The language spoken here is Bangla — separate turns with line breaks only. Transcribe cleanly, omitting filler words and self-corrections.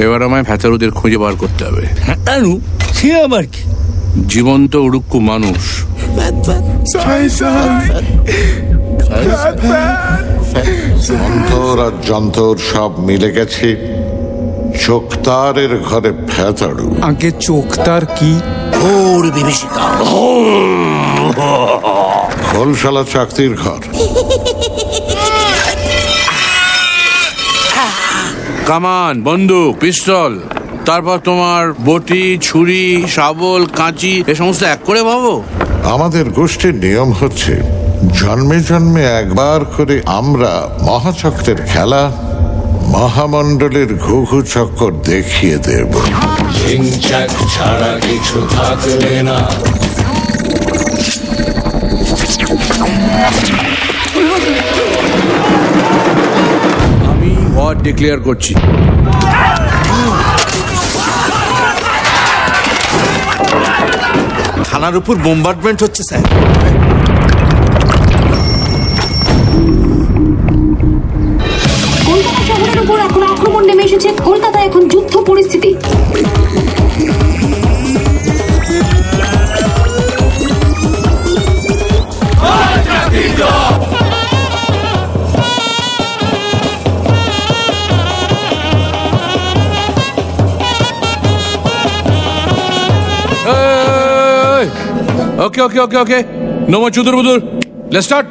এবার আমায় ভেতারুদের খুঁজে বার করতে হবে।
সে আবার কি?
জীবন্ত উড়ুক্কু মানুষ।
অন্তর আর যন্তর সব মিলে গেছে চোখতারের ঘরে ভেতাড়ু।
আগে চোখতার কি?
ওর বিভীষিকা
খোলশালা চাকতির ঘর।
কামান, বন্দুক, পিস্তল, তারপর তোমার বটি, ছুরি, শাবল, কাঁচি, এ সমস্ত এক করে ভাবো।
আমাদের গোষ্ঠীর নিয়ম হচ্ছে জন্মে জন্মে একবার করে আমরা মহাচক্রের খেলা, মহামণ্ডলের ঘুঘু চক্কর দেখিয়ে দেব।
ছাড়া কিছু থাকবে না।
আমি ওয়ার ডিক্লেয়ার করছি।
থানার উপর বোম্বার্ডমেন্ট হচ্ছে স্যার।
কলকাতা শহরের উপর এখন আক্রমণ নেমে এসেছে। কলকাতা এখন যুদ্ধ পরিস্থিতি।
Okay. No more chudur budur. Let's start.